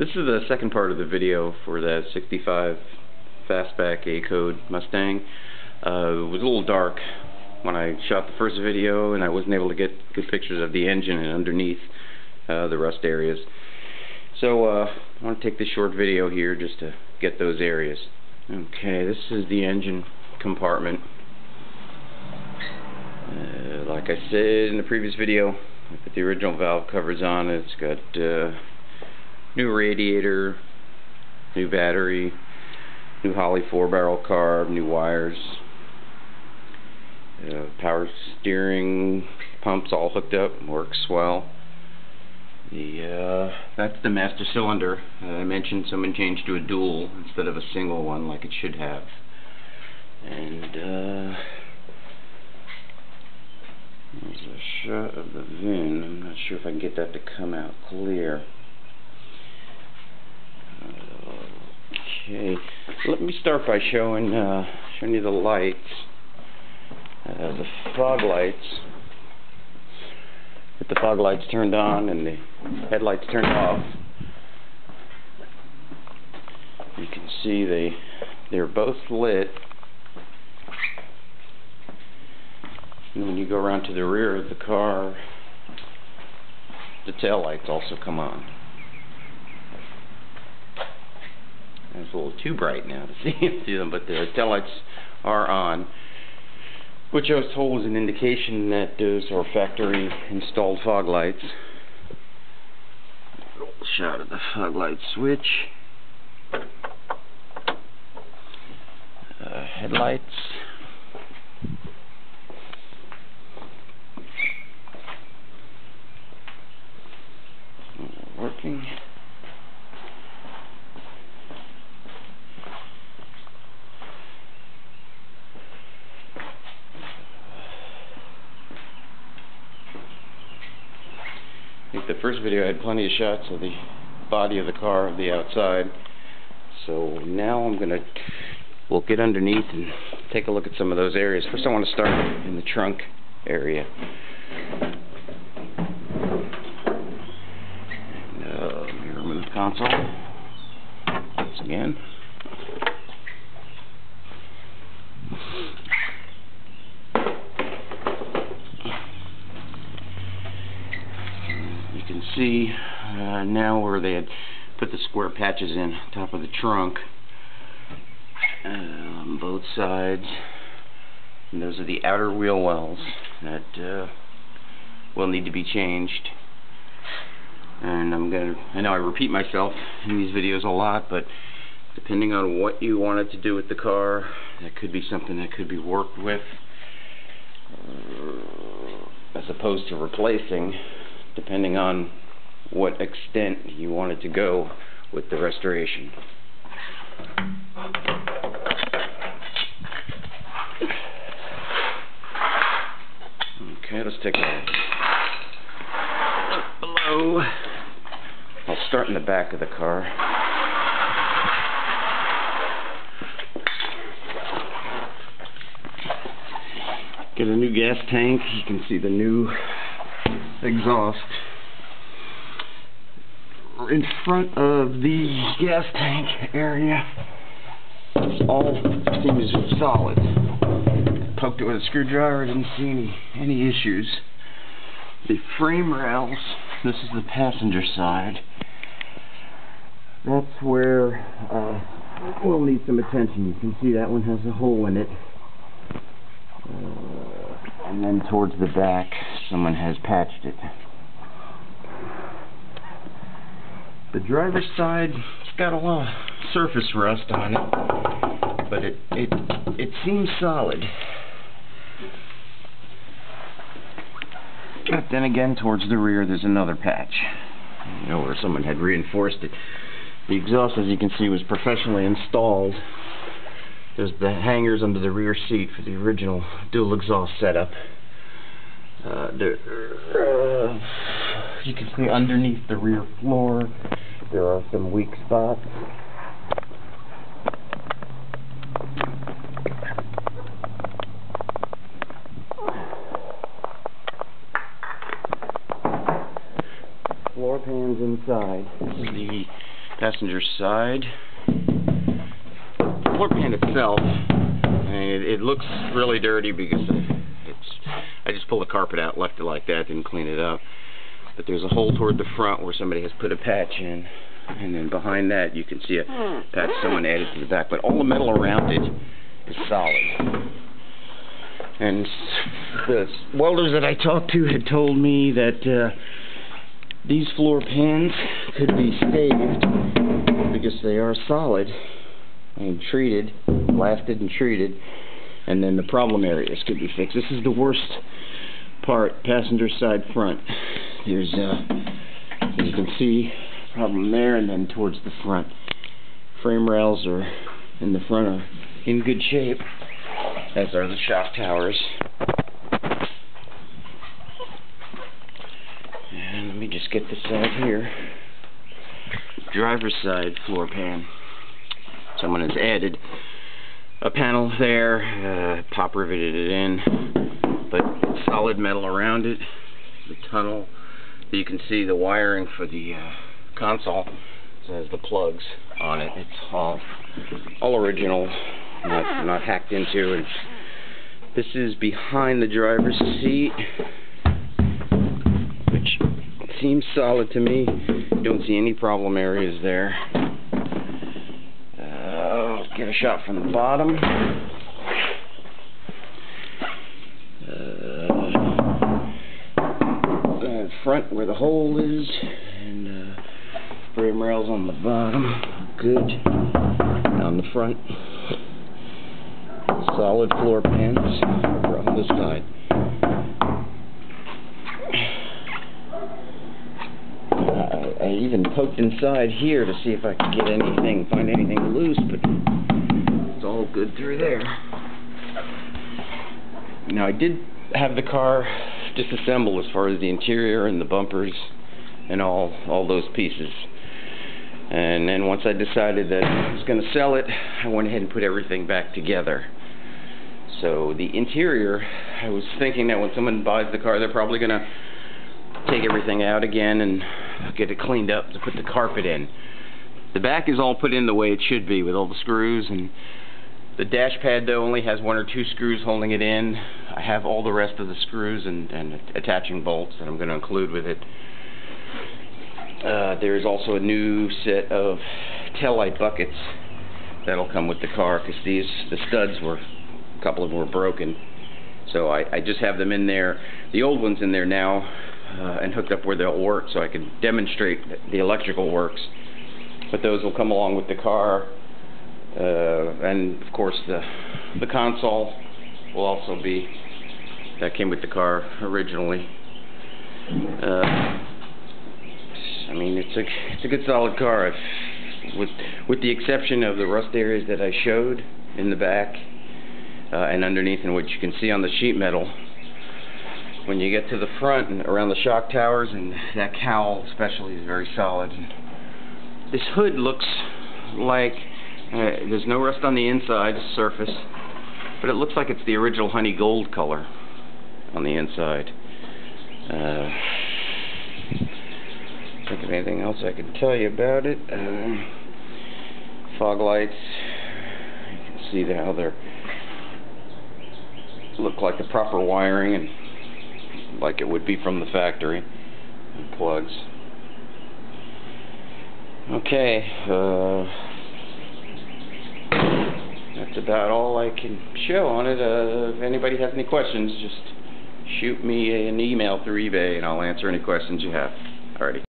This is the second part of the video for that 65 fastback A-code Mustang. It was a little dark when I shot the first video, and I wasn't able to get good pictures of the engine and underneath the rust areas. So I want to take this short video here just to get those areas. Okay, this is the engine compartment. Like I said in the previous video, I put the original valve covers on. It's got new radiator, new battery, new Holley 4-barrel carb, new wires, power steering, pumps all hooked up, works well. That's the master cylinder. I mentioned someone changed to a dual instead of a single one like it should have. And there's a shot of the VIN. I'm not sure if I can get that to come out clear. Okay, let me start by showing you the lights, the fog lights. With the fog lights turned on and the headlights turned off, you can see they're both lit. And when you go around to the rear of the car, the tail lights also come on. It's a little too bright now to see them, but the tail lights are on, which I was told was an indication that those are factory installed fog lights. A little shot of the fog light switch. Headlights. Working. I think the first video I had plenty of shots of the body of the car, of the outside. So now we'll get underneath and take a look at some of those areas. First I want to start in the trunk area. Mirror console. Once again. You can see now where they had put the square patches in top of the trunk on both sides, and those are the outer wheel wells that will need to be changed. And I know I repeat myself in these videos a lot, but depending on what you wanted to do with the car, that could be something that could be worked with, as opposed to replacing, depending on what extent you wanted to go with the restoration. Okay, let's take a look below. I'll start in the back of the car. Get a new gas tank. You can see the new exhaust. In front of the gas tank area, all seems solid. Poked it with a screwdriver, didn't see any issues. The frame rails, this is the passenger side. That's where we'll need some attention. You can see that one has a hole in it. And then towards the back, someone has patched it. The driver's side, it's got a lot of surface rust on it, but it seems solid. But then again, towards the rear, there's another patch, where someone had reinforced it. The exhaust, as you can see, was professionally installed. There's the hangers under the rear seat for the original dual exhaust setup. You can see underneath the rear floor there are some weak spots. Floor pans inside. This is the passenger side. The floor pan itself, it looks really dirty because I just pulled the carpet out, left it like that, didn't clean it up. But there's a hole toward the front where somebody has put a patch in, and then behind that you can see a patch someone added to the back. But all the metal around it is solid. And the welders that I talked to had told me that these floor pans could be saved because they are solid and treated, blasted and treated, and then the problem areas could be fixed. This is the worst part, passenger side front. There's, as you can see, problem there, and then towards the front. Frame rails are in the front are in good shape, as are the shock towers. And let me just get this out here. Driver's side floor pan. Someone has added a panel there, pop riveted it in, but solid metal around it. The tunnel, you can see the wiring for the console. It has the plugs on it. It's all original, not hacked into. And this is behind the driver's seat, which seems solid to me. Don't see any problem areas there. I'll get a shot from the bottom. Front where the hole is, and frame rails on the bottom, good. On the front, solid floor pans over on this side. I even poked inside here to see if I could get anything, find anything loose, but it's all good through there. Now I did have the car disassembled as far as the interior and the bumpers and all those pieces. And then once I decided that I was going to sell it, I went ahead and put everything back together. So the interior, I was thinking that when someone buys the car, they're probably going to take everything out again and get it cleaned up to put the carpet in. The back is all put in the way it should be with all the screws, and the dash pad though only has 1 or 2 screws holding it in. I have all the rest of the screws and attaching bolts that I'm going to include with it. There is also a new set of taillight buckets that'll come with the car, because the studs were, a couple of them were broken. So I just have them in there. The old one's in there now and hooked up where they'll work, so I can demonstrate that the electrical works. But those will come along with the car. And of course the console will also be, that came with the car originally. I mean, it's a good solid car, with the exception of the rust areas that I showed in the back and underneath, and what you can see on the sheet metal. When you get to the front and around the shock towers, and that cowl especially is very solid. This hood looks like there's no rust on the inside surface, but it looks like it's the original honey gold color on the inside. Think of anything else I could tell you about it. Fog lights, you can see how they're look like the proper wiring and like it would be from the factory, and plugs. Okay, that's about all I can show on it. If anybody has any questions, just shoot me an email through eBay and I'll answer any questions you have. Alrighty.